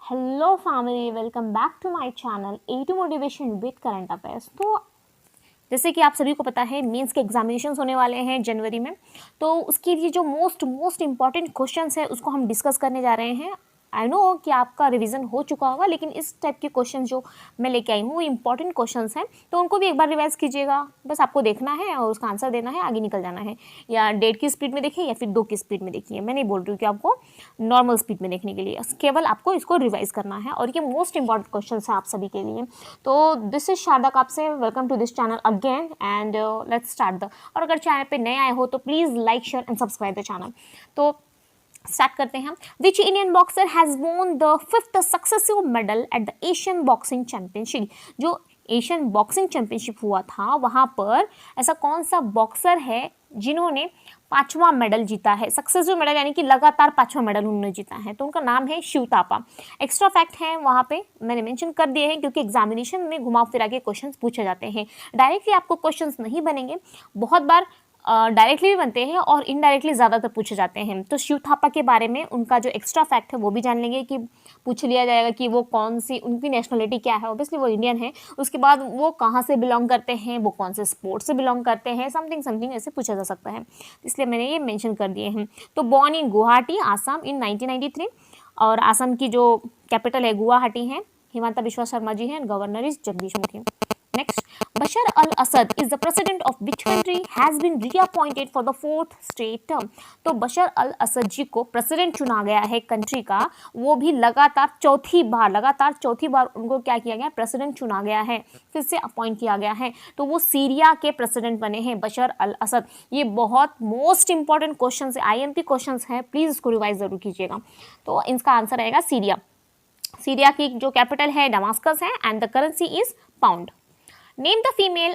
Hello family, welcome back to my channel A2 motivation with current affairs. तो जैसे कि आप सभी को पता है, मेंस के एग्जामिनेशंस होने वाले हैं जनवरी में। तो उसके लिए जो मोस्ट इम्पॉर्टेंट क्वेश्चंस है उसको हम डिस्कस करने जा रहे हैं। आई नो कि आपका रिवीजन हो चुका होगा, लेकिन इस टाइप के क्वेश्चन जो मैं लेके आई हूँ वो इंपॉर्टेंट क्वेश्चंस हैं, तो उनको भी एक बार रिवाइज कीजिएगा। बस आपको देखना है और उसका आंसर देना है, आगे निकल जाना है। या 1.5 की स्पीड में देखिए या फिर 2 की स्पीड में देखिए। मैं नहीं बोल रही हूँ कि आपको नॉर्मल स्पीड में देखने के लिए, केवल आपको इसको रिवाइज करना है और ये मोस्ट इंपॉर्टेंट क्वेश्चन है आप सभी के लिए। तो this is Sharada Kapse, welcome to this channel again and let's start the. और अगर चैनल पे नए आए हो तो please like share and subscribe the channel. तो स्टार्ट करते हैं। Which Indian boxer has won the 5th successive medal at the Asian boxing championship. जो एशियन बॉक्सिंग चैंपियनशिप हुआ था वहाँ पर ऐसा कौन सा बॉक्सर है जिन्होंने 5वां मेडल जीता है। सक्सेसिव मेडल यानी कि लगातार 5वां मेडल उन्होंने जीता है, तो उनका नाम है शिव थापा। एक्स्ट्रा फैक्ट है वहाँ पे मैंने मेंशन कर दिए हैं, क्योंकि एग्जामिनेशन में घुमा फिरा के क्वेश्चंस पूछे जाते हैं। डायरेक्टली आपको क्वेश्चंस नहीं बनेंगे, बहुत बार डायरेक्टली भी बनते हैं और इनडायरेक्टली ज़्यादातर पूछे जाते हैं। तो शिव थापा के बारे में उनका जो एक्स्ट्रा फैक्ट है वो भी जान लेंगे कि पूछ लिया जाएगा कि वो कौन सी, उनकी नेशनलिटी क्या है। ऑब्वियसली वो इंडियन है। उसके बाद वो कहाँ से बिलोंग करते हैं, वो कौन से स्पोर्ट्स से बिलोंग करते हैं, समथिंग ऐसे पूछा जा सकता है, इसलिए मैंने ये मेंशन कर दिए हैं। तो बॉर्न इन गुवाहाटी आसाम इन 1993, और आसाम की जो कैपिटल है गुवाहाटी है। हिमंता बिश्वा शर्मा जी हैं, governor is Jagdish Mukhi. Next, Bashar al-Assad is the president of which country has been reappointed for the 4th straight term? तो बशर अल असद जी को प्रेसिडेंट चुना गया है कंट्री का, वो भी लगातार चौथी बार उनको क्या किया गया, प्रेसिडेंट चुना गया है, फिर से अपॉइंट किया गया है। तो वो सीरिया के प्रेसिडेंट बने हैं बशर अल असद। ये बहुत मोस्ट इंपॉर्टेंट क्वेश्चन है, IMP क्वेश्चन है, प्लीज़ इसको रिवाइज जरूर कीजिएगा। तो इसका आंसर रहेगा सीरिया। सीरिया की जो कैपिटल है डमास्कस है and the currency is pound. Name the female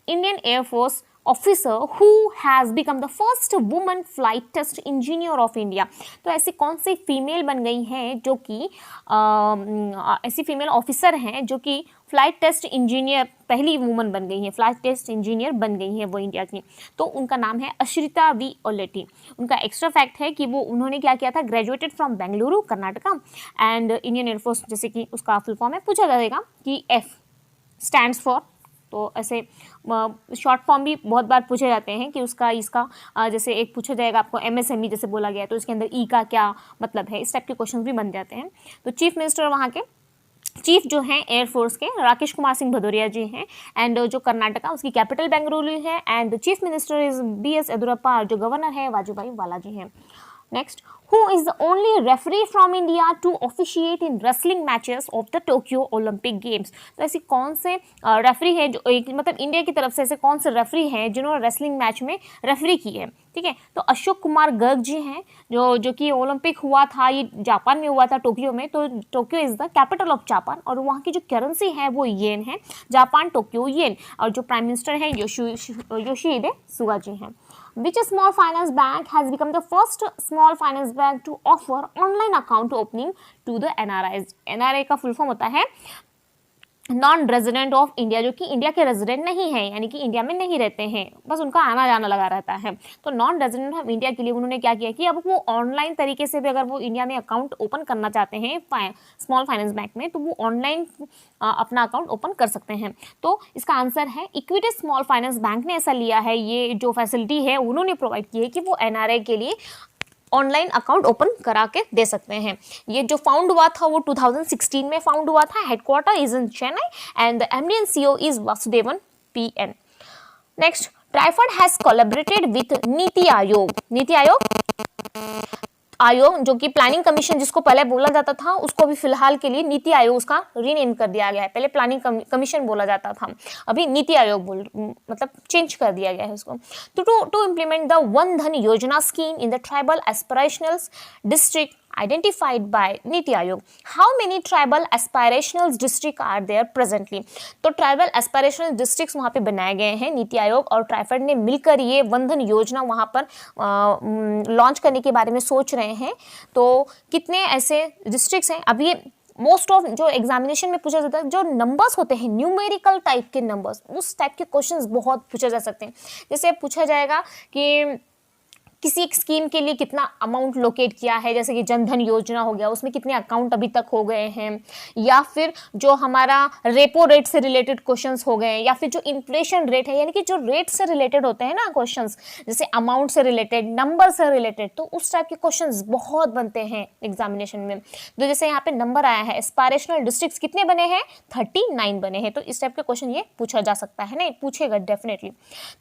Indian Air Force officer who has become the first woman flight test engineer of India। तो ऐसी कौन सी फीमेल बन गई हैं जो कि ऐसी फीमेल ऑफिसर हैं जो कि फ्लाइट टेस्ट इंजीनियर, पहली वुमन बन गई हैं, फ्लाइट टेस्ट इंजीनियर बन गई हैं वो इंडिया की। तो उनका नाम है अश्रिता वी ओलेटी। उनका एक्स्ट्रा फैक्ट है कि वो उन्होंने क्या किया था, graduated from Bengaluru Karnataka and Indian air force, जैसे कि उसका फुल फॉर्म है, पूछा जाएगा कि F स्टैंड्स फॉर। तो ऐसे शॉर्ट फॉर्म भी बहुत बार पूछे जाते हैं कि उसका इसका जैसे एक पूछा जाएगा आपको MSME जैसे बोला गया, तो इसके अंदर E का क्या मतलब है, इस टाइप के क्वेश्चन भी बन जाते हैं। तो चीफ मिनिस्टर वहाँ के चीफ जो हैं एयरफोर्स के राकेश कुमार सिंह भदौरिया जी हैं, एंड जो कर्नाटका उसकी कैपिटल बेंगलुरु है, and chief minister is BS Yediyurappa, जो गवर्नर है वाजूभाई वाला जी हैं। Next, who is the only referee from India to officiate in wrestling matches of the Tokyo Olympic Games? तो ऐसी कौन से रेफरी है जो मतलब इंडिया की तरफ से ऐसे कौन से रेफरी हैं जिन्होंने रेसलिंग मैच में रेफरी की है, ठीक है। तो अशोक कुमार गर्ग जी हैं, जो कि ओलंपिक हुआ था, ये जापान में हुआ था, टोक्यो में। तो Tokyo is the capital of Japan, और वहाँ की जो करेंसी है वो येन है, जापान टोक्यो येन। और जो प्राइम मिनिस्टर हैं योशिहिदे सुगा जी हैं। Which small finance bank has become the first small finance bank to offer online account opening to the NRIs? NRI का फुल फॉर्म होता है नॉन रेजिडेंट ऑफ इंडिया, जो कि India के resident नहीं है, यानी कि इंडिया में नहीं रहते हैं, बस उनका आना जाना लगा रहता है। तो नॉन रेजिडेंट ऑफ इंडिया के लिए उन्होंने क्या किया कि अब वो ऑनलाइन तरीके से भी अगर वो इंडिया में अकाउंट ओपन करना चाहते हैं स्मॉल फाइनेंस बैंक में, तो वो ऑनलाइन अपना अकाउंट ओपन कर सकते हैं। तो इसका आंसर है इक्विटी स्मॉल फाइनेंस बैंक ने ऐसा लिया है, ये जो फैसिलिटी है उन्होंने प्रोवाइड की है कि वो NRI के लिए ऑनलाइन अकाउंट ओपन करा के दे सकते हैं। ये जो फाउंड हुआ था वो 2016 में फाउंड हुआ था। Headquarter is in Chennai and the MD and CEO is Vasudevan PN। Next, TRIFED has collaborated with NITI Aayog. NITI Aayog जो कि प्लानिंग कमीशन जिसको पहले बोला जाता था, उसको भी फिलहाल के लिए नीति आयोग उसका रीनेम कर दिया गया है। पहले प्लानिंग कमीशन बोला जाता था, अभी नीति आयोग मतलब चेंज कर दिया गया है उसको। टू इम्प्लीमेंट द वन धन योजना scheme in the tribal aspirational district identified by NITI Aayog. How many tribal aspirational district are there presently? तो ट्राइबल एस्पिरेशनल डिस्ट्रिक्ट्स वहाँ पे बनाए गए हैं। नीति आयोग और ट्राइफेड ने मिलकर ये वंधन योजना वहाँ पर लॉन्च करने के बारे में सोच रहे हैं। तो कितने ऐसे डिस्ट्रिक्ट्स हैं, अब ये मोस्ट ऑफ जो एग्जामिनेशन में पूछा जाता है, जो नंबर्स होते हैं न्यूमेरिकल टाइप के नंबर्स, उस टाइप के क्वेश्चंस बहुत पूछे जा सकते हैं। जैसे पूछा जाएगा कि किसी एक स्कीम के लिए कितना अमाउंट लोकेट किया है, जैसे कि जनधन योजना हो गया, उसमें कितने अकाउंट अभी तक हो गए हैं, या फिर जो हमारा रेपो रेट से रिलेटेड क्वेश्चंस हो गए, या फिर जो इन्फ्लेशन रेट है, यानी कि जो रेट से रिलेटेड होते हैं ना क्वेश्चंस, जैसे अमाउंट से रिलेटेड, नंबर से रिलेटेड, तो उस टाइप के क्वेश्चंस बहुत बनते हैं एग्जामिनेशन में। तो जैसे यहाँ पे नंबर आया है, एस्पायरेशनल डिस्ट्रिक्ट्स कितने बने हैं, 39 बने हैं, तो इस टाइप के क्वेश्चन ये पूछा जा सकता है ना, पूछेगा डेफिनेटली।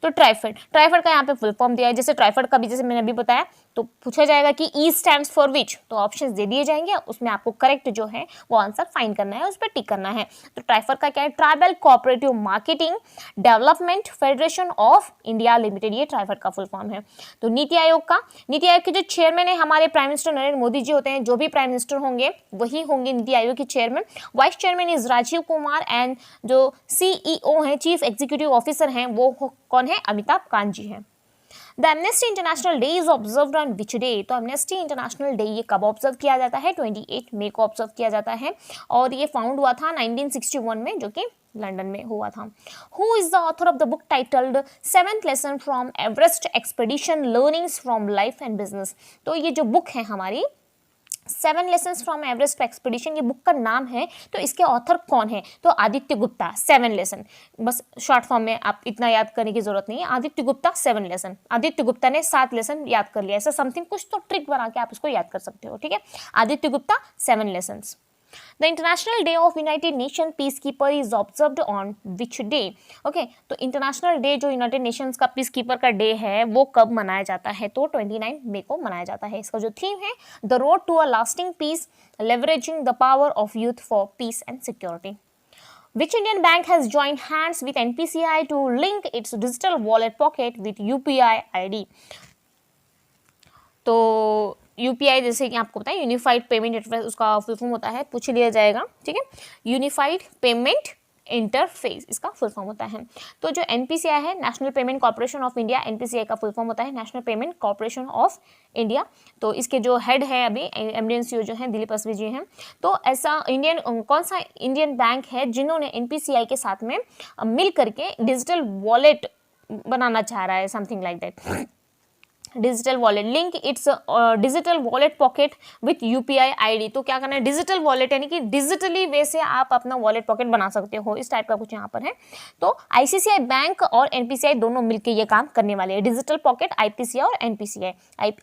तो ट्राइफेड, ट्राइफेड का यहाँ पे फुल फॉर्म दिया है, जैसे ट्राइफेड का भी जैसे मैंने अभी बताया, तो पूछा जाएगा कि ई स्टैंड्स फॉर विच, तो ऑप्शंस दे दिए जाएंगे, उसमें आपको करेक्ट जो है वो आंसर फाइंड करना है, उस पर टिक करना है। तो ट्राइफेड का क्या है, tribal cooperative marketing development federation of India limited, ये ट्राइफेड का फुल फॉर्म है। तो नीति आयोग का, नीति आयोग के जो चेयरमैन है हमारे प्राइम मिनिस्टर नरेंद्र मोदी जी होते हैं, जो भी प्राइम मिनिस्टर होंगे वही होंगे नीति आयोग के chairman. Vice chairman is Rajiv Kumar, and जो सीईओ है, चीफ एग्जीक्यूटिव ऑफिसर हैं, वो कौन है, अमिताभ कांत जी हैं। The Amnesty International Day is observed on which day, तो एमनेस्टी इंटरनेशनल डे ये कब ऑब्जर्व किया जाता है, 28 मई को ऑब्जर्व किया जाता है, और ये फाउंड हुआ था 1961 में, जो कि लंदन में हुआ था। Who is the author of the book titled 7th lesson from Everest expedition learnings from life and business, तो ये जो बुक है हमारी 7 लेसन्स फ्रॉम एवरेस्ट एक्सपेडिशन, ये बुक का नाम है, तो इसके ऑथर कौन है, तो आदित्य गुप्ता। 7 लेसन, बस शॉर्ट फॉर्म में आप इतना याद करने की जरूरत नहीं है, आदित्य गुप्ता 7 लेसन, आदित्य गुप्ता ने 7 लेसन याद कर लिया, ऐसा समथिंग कुछ तो ट्रिक बना के आप इसको याद कर सकते हो, ठीक है। Aditya Gupta 7 lessons. The international day of United nation piece keeper is observed on which day, okay, तो इंटरनेशनल डे जो यूनाइटेड नेशंस का पीस कीपर का डे है वो कब मनाया जाता है, तो 29 मई को मनाया जाता है। इसका जो थीम है, the road to a lasting peace, leveraging the power of youth for peace and security. Which Indian bank has joined hands with NPCI to link its digital wallet pocket with UPI ID? तो UPI जैसे कि आपको पता है unified payment interface, उसका full form होता है, पूछ लिया जाएगा, ठीक है, यूनिफाइड पेमेंट इंटरफेस इसका फुल फॉर्म होता है। तो जो एनपीसीआई है, national payment corporation of India, NPCI का फुल फॉर्म होता है national payment corporation of India. तो इसके जो हेड है अभी एमडीएनसीओ जो है दिलीप असवी जी हैं। तो ऐसा इंडियन कौन सा इंडियन बैंक है जिन्होंने एनपीसीआई के साथ में मिल करके डिजिटल वॉलेट बनाना चाह रहा है, something like that, digital wallet, link it's digital wallet pocket with UPI ID. तो क्या करना है, डिजिटल वॉलेट यानी कि डिजिटली वे से आप अपना वॉलेट पॉकेट बना सकते हो, इस टाइप का कुछ यहाँ पर है। तो आईसीसीआई बैंक और एनपीसीआई दोनों मिलकर ये काम करने वाले हैं, डिजिटल पॉकेट, आईपीसीआई और एनपीसीआई,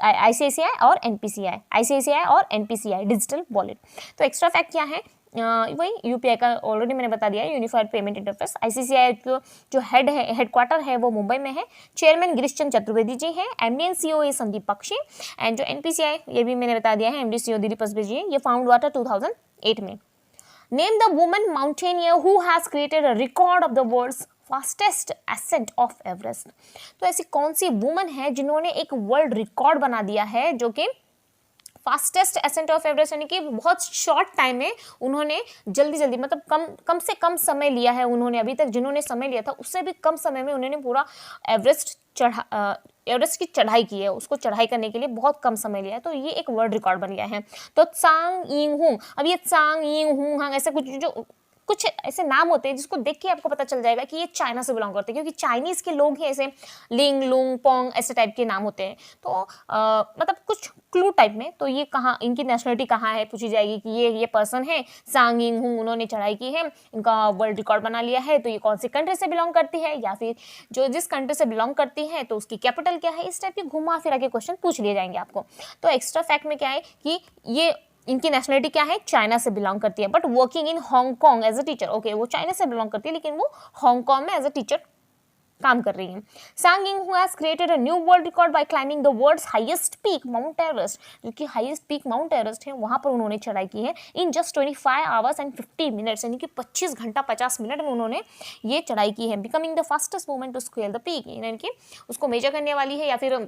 आईसीआईसीआई और एनपीसीआई, आईसीआईसीआई और एनपीसीआई डिजिटल वॉलेट। तो एक्स्ट्रा फैक्ट क्या है, वही यूपीआई का ऑलरेडी मैंने बता दिया है, यूनिफाइड पेमेंट इंटरफेस। आईसीसीआई जो हेड है, हेडक्वार्टर है वो मुंबई में है, चेयरमैन गिरीश चंद्र चतुर्वेदी जी हैं, एमडी सीईओ है संदीप बख्शी, एंड जो एनपीसीआई ये भी मैंने बता दिया है, एमडी सीईओ दिलीप असबे जी, ये फाउंड हुआ था 2008 में। Name the woman mountaineer who has created a record of the world's fastest ascent of Everest. तो ऐसी कौन सी वुमन है जिन्होंने एक वर्ल्ड रिकॉर्ड बना दिया है, जो कि फास्टेस्ट एसेंट ऑफ एवरेस्ट, यानी कि बहुत शॉर्ट टाइम में उन्होंने जल्दी मतलब कम से कम समय लिया है उन्होंने, अभी तक जिन्होंने समय लिया था उससे भी कम समय में उन्होंने पूरा एवरेस्ट की चढ़ाई की है, उसको चढ़ाई करने के लिए बहुत कम समय लिया है, तो ये एक वर्ल्ड रिकॉर्ड बन गया है। तो त्सांग यिंग हुंग, अब ये त्सांग यिंग हुंग हांग ऐसे कुछ ऐसे नाम होते हैं जिसको देख के आपको पता चल जाएगा कि ये चाइना से बिलोंग करते हैं, क्योंकि चाइनीज के लोग ही ऐसे लिंग लुंग पोंग ऐसे टाइप के नाम होते हैं। तो मतलब कुछ क्लू टाइप में, तो ये कहाँ, इनकी नेशनलिटी कहाँ है पूछी जाएगी कि ये पर्सन है सांग यिंग हुंग, उन्होंने चढ़ाई की है, इनका वर्ल्ड रिकॉर्ड बना लिया है, तो ये कौन सी कंट्री से बिलोंग करती है, या फिर जो जिस कंट्री से बिलोंग करती है तो उसकी कैपिटल क्या है, इस टाइप के घुमा फिरा के क्वेश्चन पूछ लिए जाएंगे आपको। तो एक्स्ट्रा फैक्ट में क्या है कि ये इनकी नेशनलिटी क्या है, चाइना से बिलोंग करती है, but working in Hong Kong as a teacher. Okay, वो चाइना से बिलोंग करती है लेकिन वो हांगकांग में एज अ टीचर काम कर रही है। Song Ying who has created a new world record by climbing the world's highest peak Mount Everest, जो कि हाईएस्ट पीक माउंट एवरेस्ट है, वहां पर उन्होंने चढ़ाई की है in just 25 hours and 50 minutes, यानी कि 25 घंटा 50 मिनट में उन्होंने ये चढ़ाई की है। Becoming the fastest woman to scale the peak, यानी कि उसको मेजर करने वाली है या फिर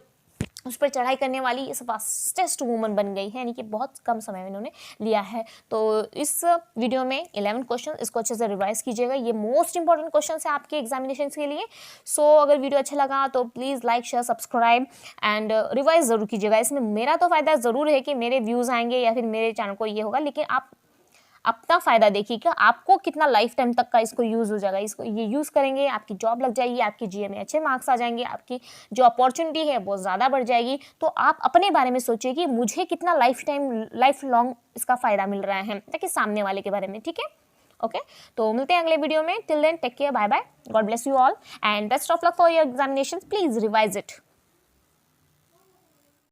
उस पर चढ़ाई करने वाली इस फास्टेस्ट वूमन बन गई है, यानी कि बहुत कम समय में इन्होंने लिया है। तो इस वीडियो में 11 क्वेश्चन, इसको अच्छे से रिवाइज कीजिएगा, ये मोस्ट इंपॉर्टेंट क्वेश्चन है आपके एग्जामिनेशन के लिए। सो अगर वीडियो अच्छा लगा तो please like share subscribe and revise ज़रूर कीजिएगा। इसमें मेरा तो फ़ायदा ज़रूर है कि मेरे व्यूज़ आएंगे या फिर मेरे चैनल को ये होगा, लेकिन अपना फ़ायदा देखिए कि आपको कितना लाइफ टाइम तक का इसको यूज़ हो जाएगा। इसको ये यूज़ करेंगे, आपकी जॉब लग जाएगी, आपकी जीए में अच्छे मार्क्स आ जाएंगे, आपकी जो अपॉर्चुनिटी है वो ज़्यादा बढ़ जाएगी। तो आप अपने बारे में सोचिए कि मुझे कितना लाइफ लॉन्ग इसका फ़ायदा मिल रहा है, ताकि सामने वाले के बारे में। ठीक है, ओके। तो मिलते हैं अगले वीडियो में। Till then take care, bye bye, God bless you all and best of luck for your examinations. Please revise it.